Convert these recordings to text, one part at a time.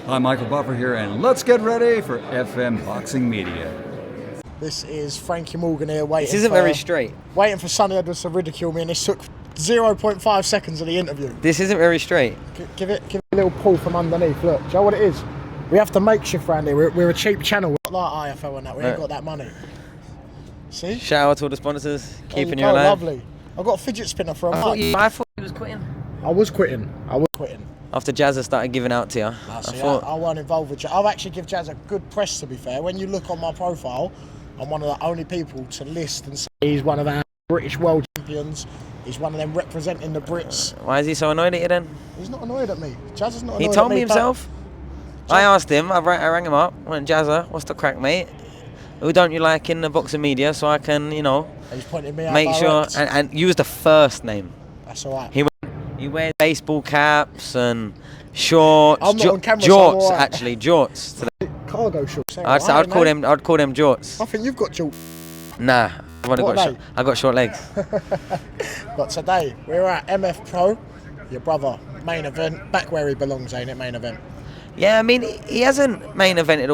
Hi, Michael Buffer here, and let's get ready for FM Boxing Media. This is Frankie Morgan here waiting. This isn't very straight. Waiting for Sonny Edwards to ridicule me, and this took 0.5 seconds of the interview. This isn't very straight. Give it a little pull from underneath. Look, do you know what it is? We have to makeshift round here. We're a cheap channel. We're not like IFL and that. We ain't got that money. See? Shout out to all the sponsors, keeping you alive. alive. Lovely. I got a fidget spinner for a I month. thought he was quitting. I was quitting. After Jazza started giving out to you. I wasn't involved with Jazz. I've actually given Jazz a good press, to be fair. When you look on my profile, I'm one of the only people to list and say he's one of our British world champions. He's one of them representing the Brits. Why is he so annoyed at you then? He's not annoyed at me. Jazz is not annoyed at me. He told me himself. I asked him, I rang him up, went, Jazza, what's the crack, mate? Who don't you like in the boxing media so I can, He's pointing me out make sure, direct. and use the first name. That's alright. He wears baseball caps and shorts. I'm not on camera, so jorts, I'm all right. actually, jorts. Cargo shorts. I'd call them jorts. I think you've got short. Nah, I got short legs. But today we're at MF Pro, your brother, main event, back where he belongs, ain't it? Main event. Yeah, I mean, he hasn't main evented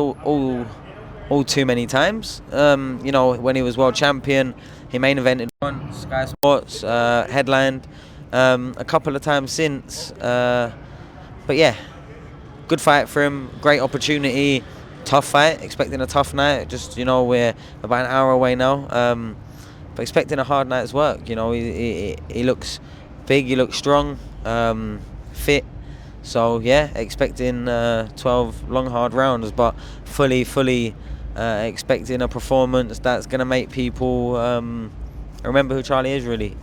all too many times. When he was world champion, he main evented on Sky Sports, headlined a couple of times since. But yeah, good fight for him, great opportunity, tough fight, expecting a tough night. Just, we're about an hour away now, but expecting a hard night's work. He looks big, he looks strong, fit. So yeah, expecting 12 long hard rounds, but fully expecting a performance that's going to make people remember who Charlie is really.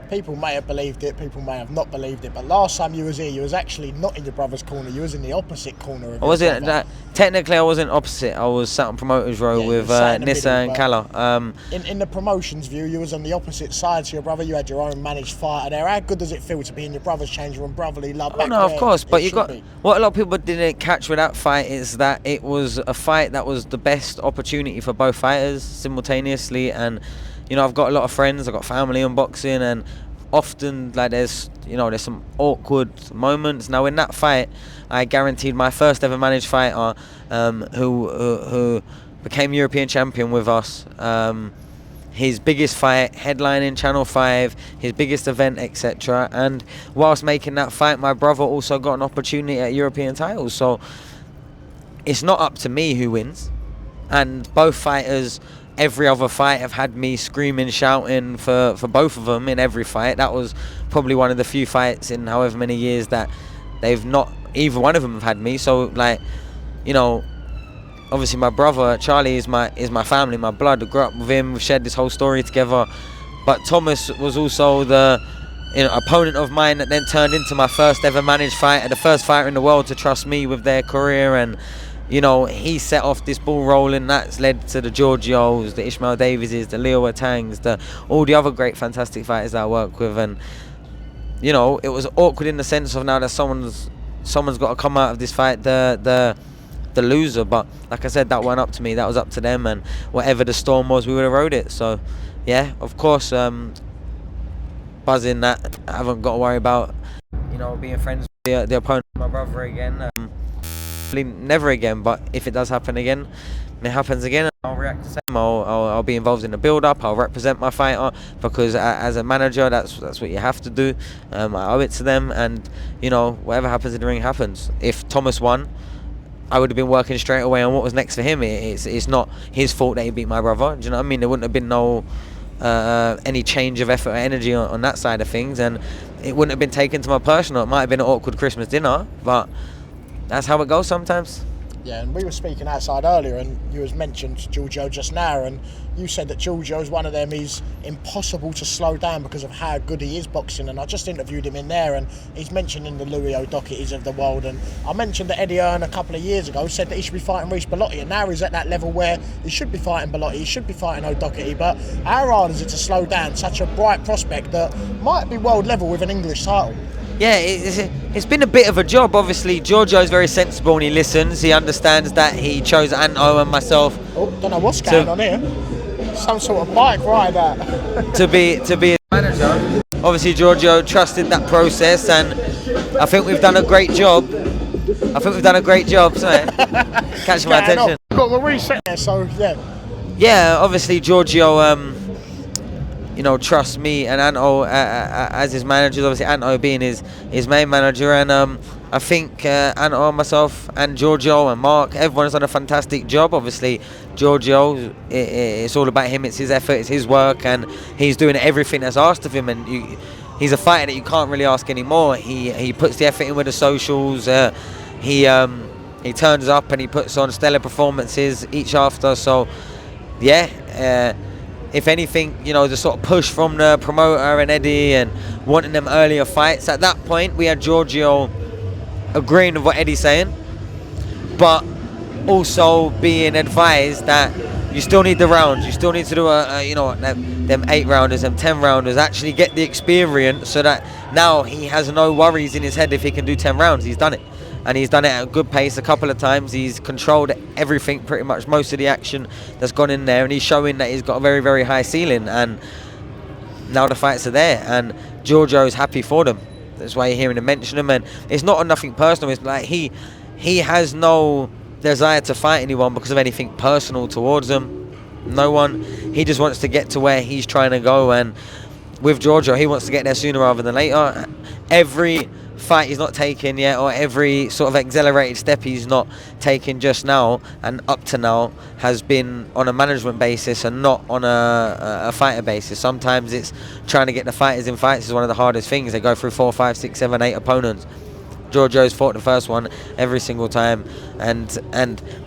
People may have believed it, people may have not believed it, but last time you was here, you was actually not in your brother's corner, you was in the opposite corner of your brother. Technically I wasn't opposite, I was sat on promoters row with Nissa and Kala. In the promotions view, you was on the opposite side to your brother, you had your own managed fighter there. How good does it feel to be in your brother's change room, brotherly love? Oh no, of course, but what a lot of people didn't catch with that fight is that it was a fight that was the best opportunity for both fighters simultaneously, and I've got a lot of friends, I've got family in boxing, and often there's some awkward moments. Now in that fight, I guaranteed my first ever managed fighter, who became European champion with us, his biggest fight, headlining Channel 5, his biggest event, etc. And whilst making that fight, my brother also got an opportunity at European titles. So it's not up to me who wins, and both fighters, every other fight, have had me screaming, shouting for both of them in every fight. That was probably one of the few fights in however many years that they've not, either one of them have had me. So obviously my brother Charlie is my family, my blood. I grew up with him, we've shared this whole story together. But Thomas was also the opponent of mine that then turned into my first ever managed fighter, the first fighter in the world to trust me with their career. And he set off this ball rolling. That's led to the Giorgios, the Ishmael Davises, the Leo Watangs, all the other great, fantastic fighters that I work with. And it was awkward in the sense of now that someone's got to come out of this fight the loser. But like I said, that weren't up to me. That was up to them. And whatever the storm was, we would have rode it. So yeah, of course, buzzing that I haven't got to worry about being friends with the opponent, my brother again. Never again, but if it does happen again, and it happens again, I'll react the same. I'll be involved in the build-up. I'll represent my fighter, because as a manager, that's what you have to do. I owe it to them, and whatever happens in the ring happens. If Thomas won, I would have been working straight away on what was next for him. It's not his fault that he beat my brother. Do you know what I mean? There wouldn't have been any change of effort or energy on that side of things, and it wouldn't have been taken to my personal. It might have been an awkward Christmas dinner, but that's how it goes sometimes. Yeah, and we were speaking outside earlier, and you was mentioned Giorgio just now, and you said that Giorgio is one of them. He's impossible to slow down because of how good he is boxing, and I just interviewed him in there, and he's mentioning the Louis O'Doherty's of the world, and I mentioned that Eddie Hearn a couple of years ago said that he should be fighting Reece Bellotti, and now he's at that level where he should be fighting Bellotti, he should be fighting O'Doherty. But how hard is it to slow down such a bright prospect that might be world level with an English title? Yeah, it's been a bit of a job. Obviously, Giorgio's very sensible and he listens. He understands that he chose Anto and myself. Oh, don't know what's going on here. Some sort of bike ride out. to be a manager. Obviously, Giorgio trusted that process, and I think we've done a great job I think we've done a great job, so catching my attention. Got the reset there, so yeah. Yeah, obviously Giorgio, you know, trusts me and Anto as his managers. Obviously Anto being his main manager, and I think Anto, myself, and Giorgio and Mark, everyone's done a fantastic job. Obviously Giorgio, it's all about him. It's his effort, it's his work, and he's doing everything that's asked of him. And he's a fighter that you can't really ask anymore. He puts the effort in with the socials. He turns up and he puts on stellar performances each after. So yeah, if anything, you know, the sort of push from the promoter and Eddie and wanting them earlier fights. At that point, we had Giorgio agreeing with what Eddie's saying, but also being advised that you still need the rounds. You still need to do you know, them 8 rounders, them 10 rounders. Actually get the experience so that now he has no worries in his head if he can do 10 rounds. He's done it. And he's done it at a good pace a couple of times. He's controlled everything, pretty much most of the action that's gone in there, and he's showing that he's got a very, very high ceiling. And now the fights are there, and Giorgio's happy for them. That's why you're hearing him mention them, and it's not nothing personal. It's like he has no desire to fight anyone because of anything personal towards them. No one. He just wants to get to where he's trying to go, and with Giorgio, he wants to get there sooner rather than later. Every fight he's not taking yet, or every sort of accelerated step he's not taking just now and up to now, has been on a management basis and not on a fighter basis. Sometimes it's trying to get the fighters in fights is one of the hardest things. They go through 4, 5, 6, 7, 8 opponents. Giorgio's fought the first one every single time and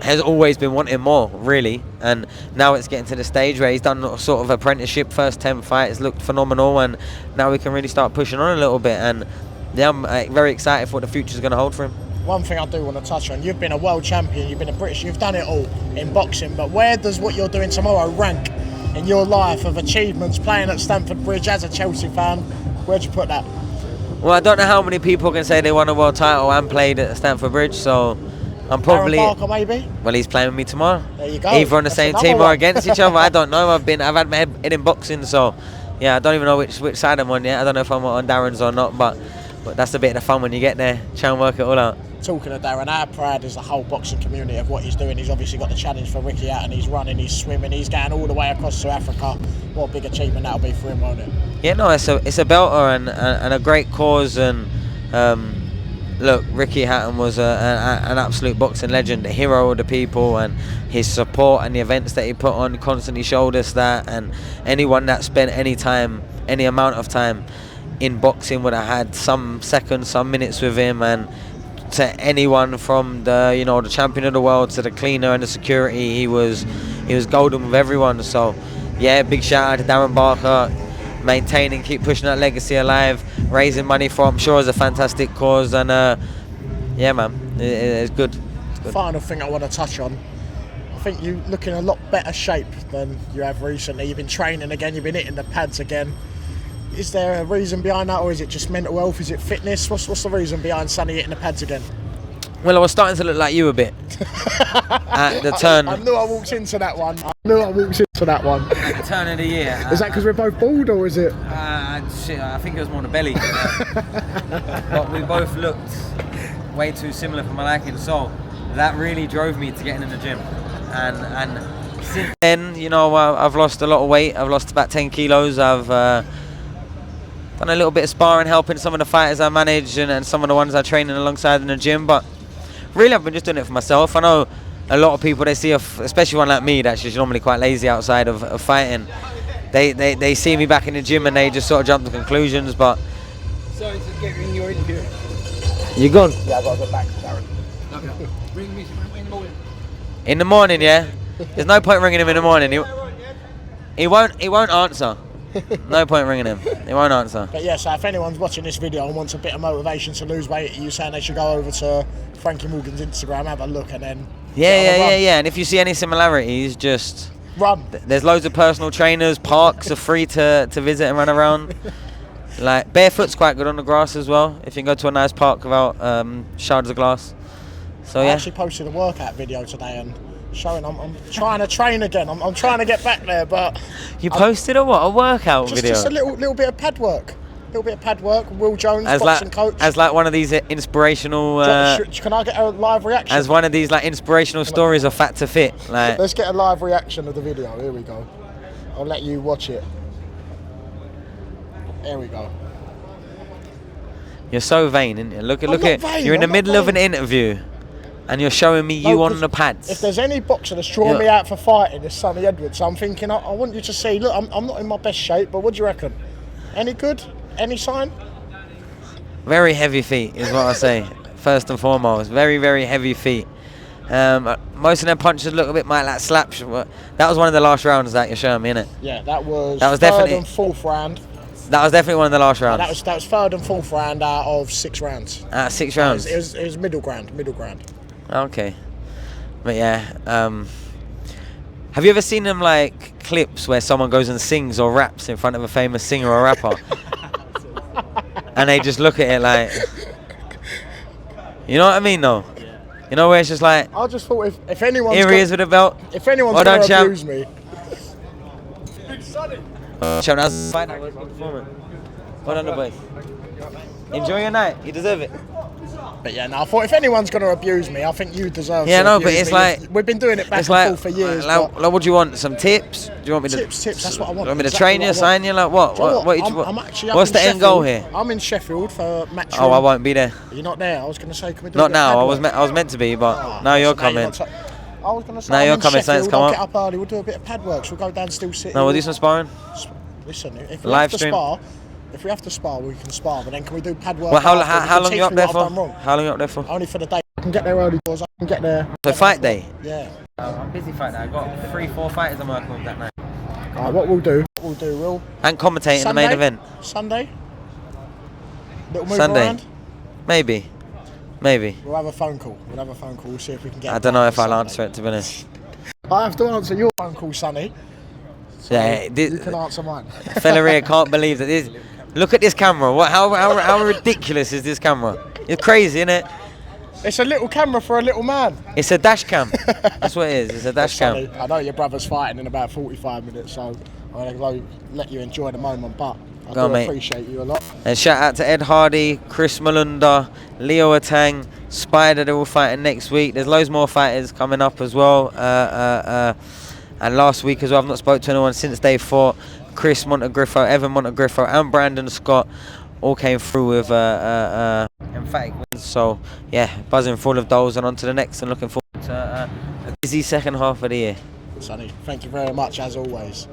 has always been wanting more, really. And now it's getting to the stage where he's done a sort of apprenticeship. First 10 fights looked phenomenal, and now we can really start pushing on a little bit. And yeah, I'm very excited for what the future's going to hold for him. One thing I do want to touch on, you've been a world champion, you've been a British, you've done it all in boxing, but where does what you're doing tomorrow rank in your life of achievements, playing at Stamford Bridge as a Chelsea fan? Where'd you put that? Well, I don't know how many people can say they won a world title and played at Stamford Bridge, so I'm probably... Darren Barker, maybe? Well, he's playing with me tomorrow. There you go. Either on the That's same another team one. or against each other. I don't know. I've had my head in boxing, so yeah, I don't even know which side I'm on yet. I don't know if I'm on Darren's or not, but that's a bit of the fun when you get there. Try and work it all out. Talking of Darren, how proud is the whole boxing community of what he's doing? He's obviously got the challenge for Ricky out, and he's running, he's swimming, he's going all the way across to Africa. What a big achievement that'll be for him, won't it? Yeah, no, it's a belter and a great cause. And look, Ricky Hatton was an absolute boxing legend, a hero of the people, and his support and the events that he put on constantly showed us that. And anyone that spent any time, any amount of time in boxing would have had some seconds, some minutes with him. And to anyone from the champion of the world to the cleaner and the security, he was golden with everyone. So yeah, big shout out to Darren Barker, maintaining, keep pushing that legacy alive, raising money for, I'm sure, is a fantastic cause. And yeah, man, it's good. It's good. Final thing I want to touch on, I think you look in a lot better shape than you have recently. You've been training again, you've been hitting the pads again. Is there a reason behind that, or is it just mental health? Is it fitness? What's the reason behind Sonny hitting the pads again? Well, I was starting to look like you a bit at the turn. I knew I walked into that one. Turn of the year. Is that because we're both bald, or is it? Shit, I think it was more the belly. But we both looked way too similar for my liking, so that really drove me to getting in the gym. And since then, I've lost a lot of weight. I've lost about 10 kilos. I've done a little bit of sparring, helping some of the fighters I manage and some of the ones I train alongside in the gym. But really, I've been just doing it for myself. I know a lot of people, they see, especially one like me that's just normally quite lazy outside of fighting, they see me back in the gym and they just sort of jump to conclusions. But Sorry to get in your interview. you gone Yeah, I've got to go back to Darren. Okay. Ring me in the morning. in the morning, yeah? There's no point ringing him in the morning. He won't answer. No point ringing him. He won't answer. But yeah, so if anyone's watching this video and wants a bit of motivation to lose weight, are you saying they should go over to Frankie Morgan's Instagram, have a look, and then Yeah. And if you see any similarities, just run. there's loads of personal trainers. Parks are free to visit and run around. Like barefoot's quite good on the grass as well. If you can go to a nice park without shards of glass. So I yeah. actually posted a workout video today and showing I'm trying to train again. I'm trying to get back there, but You posted a what? A workout video? just a little bit of pad work. little bit of pad work. Will Jones, as boxing like coach. as like one of these inspirational. Can I get a live reaction? As one of these like inspirational stories of Fat to Fit. Like, let's get a live reaction of the video. Here we go. I'll let you watch it. Here we go. you're so vain, isn't you? Look I'm not at vain, you're in the I'm not middle of an vain. interview, and you're showing me No, you 'cause on the pads. If there's any boxer that's drawing Yeah. me out for fighting, it's Sonny Edwards. So I'm thinking, I want you to see. Look, I'm not in my best shape, but what do you reckon? Any good? Any sign? Very heavy feet is what I say. First and foremost, very very heavy feet. Most of their punches look a bit like slaps. That was one of the last rounds that you're showing me, innit? Yeah, that was That was third definitely- and fourth round. That was definitely one of the last rounds. That was third and fourth round out of 6 rounds. 6 rounds. It was middle ground. Okay, but yeah. Have you ever seen them like clips where someone goes and sings or raps in front of a famous singer or rapper, and they just look at it like, you know what I mean? though? You know where it's just like, I just thought if anyone's here he is with a belt. if anyone's Well going done, to champ. abuse me, Champ, that was fine. That was a good performance. Well done, the boys. Enjoy your night. You deserve it. but yeah, no, I thought if anyone's going to abuse me, I think you deserve. Yeah, to no, abuse but it's me. like We've been doing it back It's and like, forth for years. like, but what do you want? Some tips? Do you want me to tips. That's what I want. You want me to Exactly train what you, I sign you? Like what? Do you know What? I'm actually up What's in the end goal Sheffield. here? I'm in Sheffield for match. Oh, I won't be there. You're not there. I was going to say, can we do Not a bit of now. pad I was work? meant to be, but Oh, now you're so now coming. not I was going to say, Now I'm you're in coming, Saints, Sheffield, come I'll up. get up early. We'll do a bit of pad work. So we'll go down Steel City. No, we'll do some sparring. Listen, if we Live have to stream. spar, if we have to spar, we can spar. But then can we do pad work? Well, how after? You long can you teach up me there what for? I've done wrong. How long you up there for? Only for the day. I can get there early, boys. I can get there. So fight day. Yeah. I'm busy fight day. I got 3-4 fighters I'm working with that night. Alright, what we'll do, we'll And commentating the main event. Sunday. Little move Sunday. around. Maybe. We'll have a phone call. We'll see if we can get. I don't know if I'll answer it, to be honest. I have to answer your phone call, Sonny. So Yeah, you can answer mine. Fella here can't believe that this. Look at this camera. What? How ridiculous is this camera? It's crazy, isn't it? It's a little camera for a little man. It's a dash cam. That's what it is. It's a dash cam. Sonny, I know your brother's fighting in about 45 minutes, so I'm going to let you enjoy the moment, but I Go on, do mate. appreciate you a lot. And shout out to Ed Hardy, Chris Malunda, Leo Atang, Spider. They're all fighting next week. There's loads more fighters coming up as well. And last week as well, I've not spoke to anyone since day 4. Chris Montegriffo, Evan Montegriffo, and Brandon Scott all came through with emphatic wins. So yeah, buzzing full of those, and on to the next, and looking forward to a busy second half of the year. Sonny, thank you very much as always.